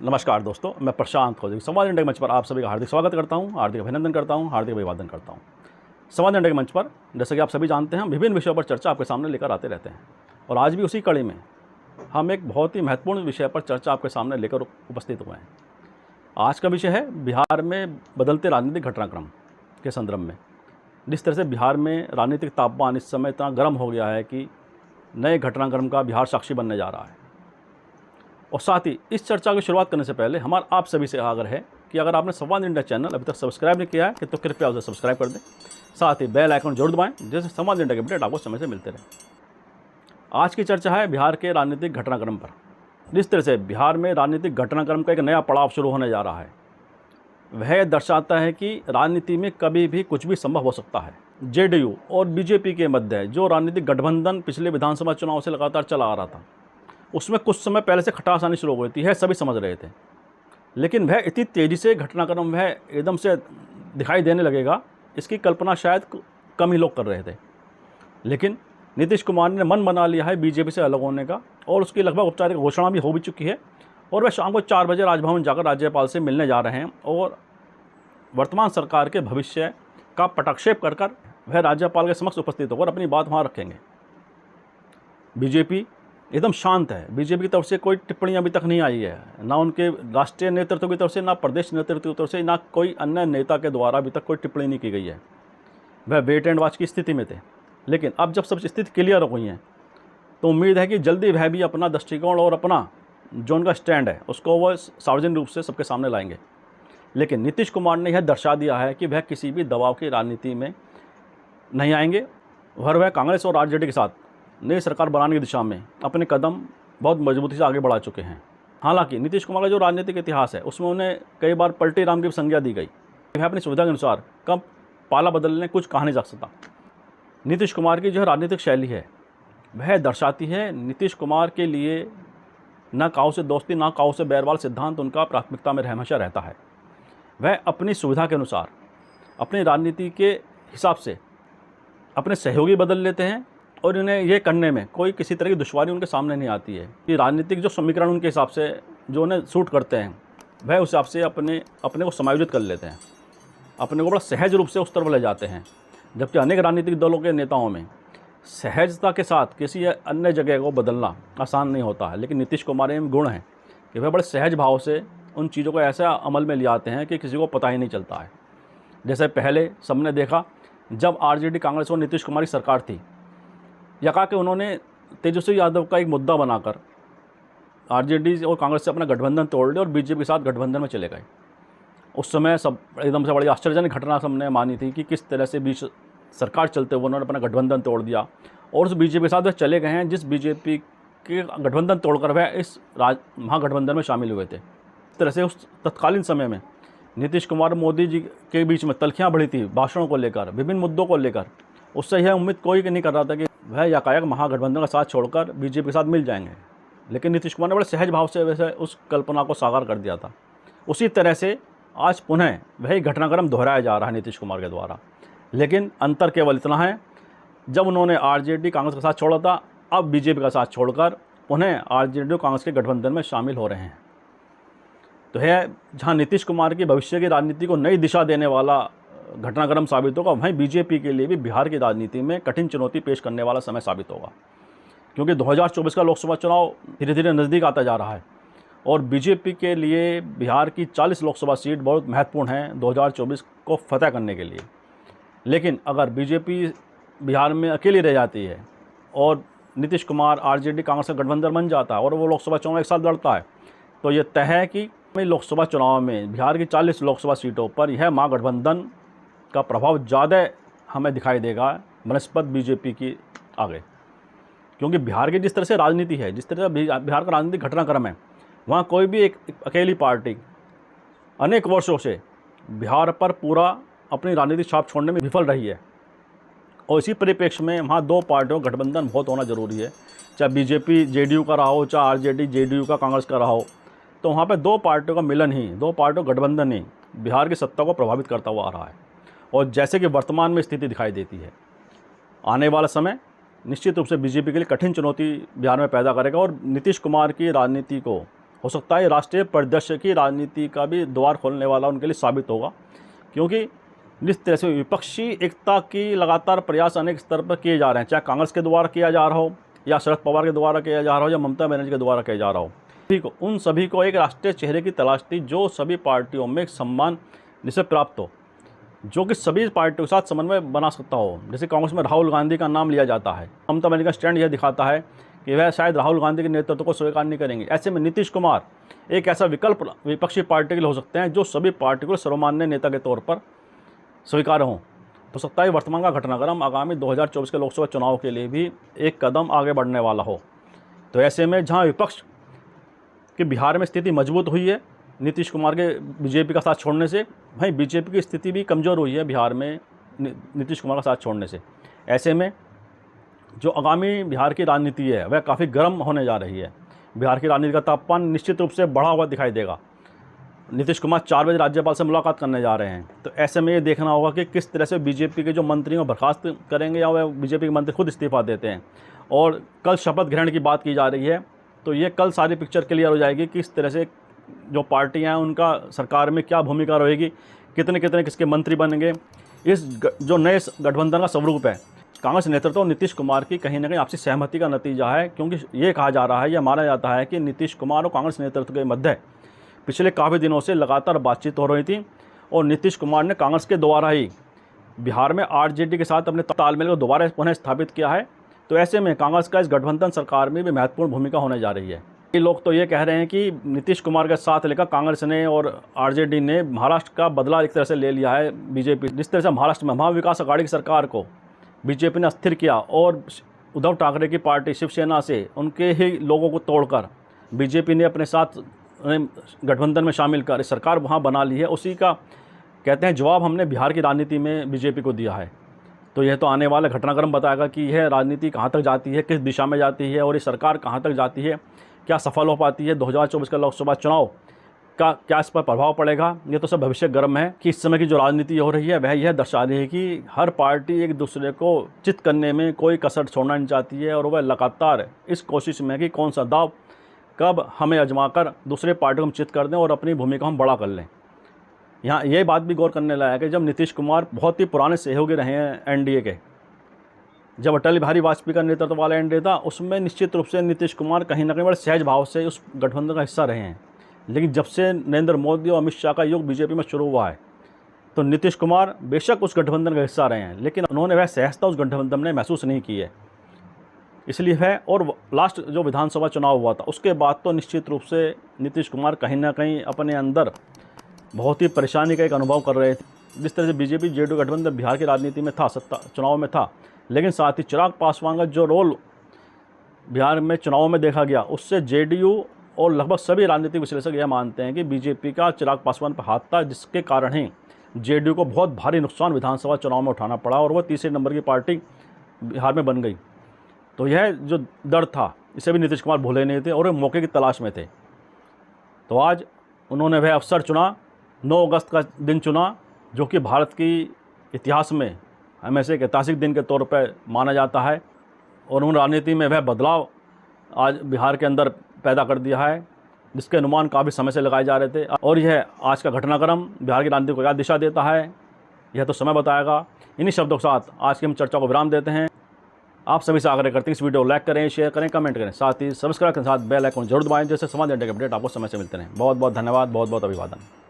नमस्कार दोस्तों, मैं प्रशांत खोजी संवाद इंडिया के मंच पर आप सभी का हार्दिक स्वागत करता हूं, हार्दिक अभिनंदन करता हूं, हार्दिक अभिवादन करता हूं। संवाद इंडिया के मंच पर जैसे कि आप सभी जानते हैं, हम विभिन्न विषयों पर चर्चा आपके सामने लेकर आते रहते हैं और आज भी उसी कड़ी में हम एक बहुत ही महत्वपूर्ण विषय पर चर्चा आपके सामने लेकर उपस्थित हुए हैं। आज का विषय है बिहार में बदलते राजनीतिक घटनाक्रम के संदर्भ में। जिस तरह से बिहार में राजनीतिक तापमान इस समय इतना गर्म हो गया है कि नए घटनाक्रम का बिहार साक्षी बनने जा रहा है। और साथ ही इस चर्चा की शुरुआत करने से पहले हमारा आप सभी से आग्रह है कि अगर आपने संवाद इंडिया चैनल अभी तक सब्सक्राइब नहीं किया है तो कृपया उसे सब्सक्राइब कर दें। साथ ही बेल आइकन जरूर दबाएं जिससे संवाद इंडिया के अपडेट आपको समय से मिलते रहे। आज की चर्चा है बिहार के राजनीतिक घटनाक्रम पर। जिस तरह से बिहार में राजनीतिक घटनाक्रम का एक नया पड़ाव शुरू होने जा रहा है, वह दर्शाता है कि राजनीति में कभी भी कुछ भी संभव हो सकता है। जेडीयू और बीजेपी के मध्य जो राजनीतिक गठबंधन पिछले विधानसभा चुनाव से लगातार चला आ रहा था, उसमें कुछ समय पहले से खटास आनी शुरू हो गई थी, है सभी समझ रहे थे। लेकिन वह इतनी तेज़ी से घटनाक्रम वह एकदम से दिखाई देने लगेगा, इसकी कल्पना शायद कम ही लोग कर रहे थे। लेकिन नीतीश कुमार ने मन बना लिया है बीजेपी से अलग होने का और उसकी लगभग औपचारिक घोषणा भी हो भी चुकी है और वह शाम को 4 बजे राजभवन जाकर राज्यपाल से मिलने जा रहे हैं और वर्तमान सरकार के भविष्य का पटाक्षेप कर कर वह राज्यपाल के समक्ष उपस्थित होकर अपनी बात वहाँ रखेंगे। बीजेपी एकदम शांत है। बीजेपी की तरफ से कोई टिप्पणी अभी तक नहीं आई है, ना उनके राष्ट्रीय नेतृत्व की तरफ से, ना प्रदेश नेतृत्व की तरफ से, ना कोई अन्य नेता के द्वारा अभी तक कोई टिप्पणी नहीं की गई है। वह वेट एंड वॉच की स्थिति में थे। लेकिन अब जब सब स्थिति क्लियर हो गई है तो उम्मीद है कि जल्दी वह भी अपना दृष्टिकोण और अपना जो उनका स्टैंड है उसको वह सार्वजनिक रूप से सबके सामने लाएंगे। लेकिन नीतीश कुमार ने यह दर्शा दिया है कि वह किसी भी दबाव की राजनीति में नहीं आएंगे और वह कांग्रेस और आरजेडी के साथ नई सरकार बनाने की दिशा में अपने कदम बहुत मजबूती से आगे बढ़ा चुके हैं। हालांकि नीतीश कुमार का जो राजनीतिक इतिहास है उसमें उन्हें कई बार पलटी राम की संज्ञा दी गई। वह अपनी सुविधा के अनुसार कब पाला बदलने कुछ कहा नहीं जा सकता। नीतीश कुमार की जो राजनीतिक शैली है वह दर्शाती है नीतीश कुमार के लिए ना काऊ से दोस्ती ना काऊ से बैर वाला सिद्धांत उनका प्राथमिकता में हमेशा रहता है। वह अपनी सुविधा के अनुसार अपनी राजनीति के हिसाब से अपने सहयोगी बदल लेते हैं और इन्हें ये करने में कोई किसी तरह की दुश्वारी उनके सामने नहीं आती है कि राजनीतिक जो समीकरण उनके हिसाब से जो उन्हें सूट करते हैं वह उस हिसाब से अपने को समायोजित कर लेते हैं, अपने को बड़ा सहज रूप से उस तरफ ले जाते हैं। जबकि अनेक राजनीतिक दलों के नेताओं में सहजता के साथ किसी अन्य जगह को बदलना आसान नहीं होता है। लेकिन नीतीश कुमार में गुण है कि वह बड़े सहज भाव से उन चीज़ों को ऐसा अमल में ले आते हैं कि किसी को पता ही नहीं चलता है। जैसे पहले सबने देखा जब आरजेडी कांग्रेस और नीतीश कुमार की सरकार थी, यका के उन्होंने तेजस्वी यादव का एक मुद्दा बनाकर आरजेडी और कांग्रेस से अपना गठबंधन तोड़ लिया और बीजेपी के साथ गठबंधन में चले गए। उस समय सब एकदम से बड़ी आश्चर्यजनक घटना सबने मानी थी कि किस तरह से बीच सरकार चलते हुए उन्होंने अपना गठबंधन तोड़ दिया और उस बीजेपी के साथ वह चले गए हैं जिस बीजेपी के गठबंधन तोड़कर वह इस महागठबंधन में शामिल हुए थे। इस तरह से उस तत्कालीन समय में नीतीश कुमार मोदी जी के बीच में तल्खियाँ बढ़ी थी भाषणों को लेकर, विभिन्न मुद्दों को लेकर। उससे यह उम्मीद कोई नहीं कर रहा था कि वह यकायक महागठबंधन का साथ छोड़कर बीजेपी के साथ मिल जाएंगे। लेकिन नीतीश कुमार ने बड़े सहज भाव से वैसे उस कल्पना को साकार कर दिया था। उसी तरह से आज पुनः वही घटनाक्रम दोहराया जा रहा है नीतीश कुमार के द्वारा। लेकिन अंतर केवल इतना है, जब उन्होंने आरजेडी कांग्रेस का साथ छोड़ा था, अब बीजेपी का साथ छोड़कर पुनः आरजेडी और कांग्रेस के गठबंधन में शामिल हो रहे हैं। तो है जहाँ नीतीश कुमार की भविष्य की राजनीति को नई दिशा देने वाला घटनाक्रम साबित होगा, वहीं बीजेपी के लिए भी बिहार की राजनीति में कठिन चुनौती पेश करने वाला समय साबित होगा। क्योंकि 2024 का लोकसभा चुनाव धीरे धीरे नज़दीक आता जा रहा है और बीजेपी के लिए बिहार की 40 लोकसभा सीट बहुत महत्वपूर्ण है 2024 को फतह करने के लिए। लेकिन अगर बीजेपी बिहार में अकेली रह जाती है और नीतीश कुमार आरजेडी कांग्रेस का गठबंधन बन जाता है और वो लोकसभा चुनाव एक साथ लड़ता है, तो ये तय है कि लोकसभा चुनाव में बिहार की 40 लोकसभा सीटों पर यह महागठबंधन का प्रभाव ज़्यादा हमें दिखाई देगा बनस्पत बीजेपी की आगे। क्योंकि बिहार की जिस तरह से राजनीति है, जिस तरह से बिहार का राजनीतिक घटनाक्रम है, वहाँ कोई भी एक अकेली पार्टी अनेक वर्षों से बिहार पर पूरा अपनी राजनीतिक छाप छोड़ने में विफल रही है। और इसी परिप्रेक्ष्य में वहाँ दो पार्टियों का गठबंधन बहुत होना जरूरी है, चाहे बीजेपी जेडीयू का रहा हो, चाहे आरजेडी जेडीयू का कांग्रेस का रहा हो। तो वहाँ पे दो पार्टियों का मिलन ही, दो पार्टियों का गठबंधन ही बिहार की सत्ता को प्रभावित करता हुआ आ रहा है। और जैसे कि वर्तमान में स्थिति दिखाई देती है, आने वाला समय निश्चित रूप से बीजेपी के लिए कठिन चुनौती बिहार में पैदा करेगा और नीतीश कुमार की राजनीति को हो सकता है राष्ट्रीय परिदृश्य की राजनीति का भी द्वार खोलने वाला उनके लिए साबित होगा, क्योंकि जिस तरह से विपक्षी एकता की लगातार प्रयास अनेक स्तर पर किए जा रहे हैं, चाहे कांग्रेस के द्वारा किया जा रहा हो या शरद पवार के द्वारा किया जा रहा हो या ममता बनर्जी के द्वारा किया जा रहा हो, उन सभी को एक राष्ट्रीय चेहरे की तलाश थी जो सभी पार्टियों में एक सम्मान जिसे प्राप्त हो, जो कि सभी पार्टियों के साथ समन्वय बना सकता हो। जैसे कांग्रेस में राहुल गांधी का नाम लिया जाता है, ममता बनर्जी का स्टैंड यह दिखाता है कि वह शायद राहुल गांधी के नेतृत्व को स्वीकार नहीं करेंगे। ऐसे में नीतीश कुमार एक ऐसा विकल्प विपक्षी पार्टी के लिए हो सकते हैं जो सभी पार्टी को सर्वमान्य नेता के तौर पर स्वीकार हों। हो सकता है वर्तमान का घटनाक्रम आगामी 2024 के लोकसभा चुनाव के लिए भी एक कदम आगे बढ़ने वाला हो। तो ऐसे में जहां विपक्ष की बिहार में स्थिति मजबूत हुई है नीतीश कुमार के बीजेपी का साथ छोड़ने से, वहीं बीजेपी की स्थिति भी कमज़ोर हुई है बिहार में नीतीश कुमार का साथ छोड़ने से। ऐसे में जो आगामी बिहार की राजनीति है वह काफ़ी गर्म होने जा रही है। बिहार की राजनीति का तापमान निश्चित रूप से बढ़ा हुआ दिखाई देगा। नीतीश कुमार 4 बजे राज्यपाल से मुलाकात करने जा रहे हैं, तो ऐसे में ये देखना होगा कि किस तरह से बीजेपी के जो मंत्रियों को बर्खास्त करेंगे या वह बीजेपी के मंत्री खुद इस्तीफा देते हैं। और कल शपथ ग्रहण की बात की जा रही है, तो ये कल सारी पिक्चर क्लियर हो जाएगी किस तरह से जो पार्टियां हैं उनका सरकार में क्या भूमिका रहेगी, कितने कितने किसके मंत्री बनेंगे। इस जो नए गठबंधन का स्वरूप है कांग्रेस नेतृत्व और नीतीश कुमार की कहीं ना कहीं आपसी सहमति का नतीजा है, क्योंकि ये कहा जा रहा है या माना जाता है कि नीतीश कुमार और कांग्रेस नेतृत्व के मध्य पिछले काफ़ी दिनों से लगातार बातचीत हो रही थी और नीतीश कुमार ने कांग्रेस के द्वारा ही बिहार में आरजेडी के साथ अपने तालमेल को दोबारा पुनः स्थापित किया है। तो ऐसे में कांग्रेस का इस गठबंधन सरकार में भी महत्वपूर्ण भूमिका होने जा रही है। कई लोग तो ये कह रहे हैं कि नीतीश कुमार के साथ लेकर कांग्रेस ने और आरजेडी ने महाराष्ट्र का बदला एक तरह से ले लिया है। बीजेपी जिस तरह से महाराष्ट्र में महाविकास अघाड़ी की सरकार को बीजेपी ने अस्थिर किया और उद्धव ठाकरे की पार्टी शिवसेना से उनके ही लोगों को तोड़कर बीजेपी ने अपने साथ गठबंधन में शामिल कर सरकार वहाँ बना ली है, उसी का कहते हैं जवाब हमने बिहार की राजनीति में बीजेपी को दिया है। तो यह तो आने वाला घटनाक्रम बताएगा कि यह राजनीति कहाँ तक जाती है, किस दिशा में जाती है और ये सरकार कहाँ तक जाती है, क्या सफल हो पाती है। 2024 का लोकसभा चुनाव का क्या इस पर प्रभाव पड़ेगा, ये तो सब भविष्य गर्म है। कि इस समय की जो राजनीति हो रही है वह यह दर्शा रही है कि हर पार्टी एक दूसरे को चित करने में कोई कसर छोड़ना नहीं चाहती है और वह लगातार इस कोशिश में कि कौन सा दाव कब हमें आजमाकर दूसरे पार्टी को हम चित कर दें और अपनी भूमिका हम बड़ा कर लें। यहाँ ये बात भी गौर करने लायक है, जब नीतीश कुमार बहुत ही पुराने सहयोगी रहे हैं एनडीए के, जब अटल बिहारी वाजपेयी का नेतृत्व वाला एनडीए था उसमें निश्चित रूप से नीतीश कुमार कहीं ना कहीं बड़े सहज भाव से उस गठबंधन का हिस्सा रहे हैं। लेकिन जब से नरेंद्र मोदी और अमित शाह का युग बीजेपी में शुरू हुआ है तो नीतीश कुमार बेशक उस गठबंधन का हिस्सा रहे हैं, लेकिन उन्होंने वह सहजता उस गठबंधन में महसूस नहीं की है। इसलिए है, और लास्ट जो विधानसभा चुनाव हुआ था उसके बाद तो निश्चित रूप से नीतीश कुमार कहीं ना कहीं अपने अंदर बहुत ही परेशानी का एक अनुभव कर रहे थे। जिस तरह से बीजेपी जेडीयू गठबंधन बिहार की राजनीति में था, सत्ता चुनाव में था, लेकिन साथ ही चिराग पासवान का जो रोल बिहार में चुनाव में देखा गया उससे जेडीयू और लगभग सभी राजनीतिक विश्लेषक यह मानते हैं कि बीजेपी का चिराग पासवान पर हाथ था, जिसके कारण ही जेडीयू को बहुत भारी नुकसान विधानसभा चुनाव में उठाना पड़ा और वह तीसरे नंबर की पार्टी बिहार में बन गई। तो यह जो डर था इसे भी नीतीश कुमार भूले नहीं थे और वे मौके की तलाश में थे। तो आज उन्होंने वह अवसर चुना, 9 अगस्त का दिन चुना, जो कि भारत की इतिहास में हमेशा एक ऐतिहासिक दिन के तौर पर माना जाता है। और उन्होंने राजनीति में वह बदलाव आज बिहार के अंदर पैदा कर दिया है जिसके अनुमान काफ़ी समय से लगाए जा रहे थे। और यह आज का घटनाक्रम बिहार की राजनीति को क्या दिशा देता है यह तो समय बताएगा। इन्हीं शब्दों के साथ आज की हम चर्चा को विराम देते हैं। आप सभी से आग्रह करते हैं इस वीडियो को लाइक करें, शेयर करें, कमेंट करें, साथ ही सब्सक्राइब के साथ बेल आइकन जरूर दबाएं, जैसे समाज अपडेट आपको समय से मिलते रहें। बहुत बहुत धन्यवाद, बहुत बहुत अभिवादन।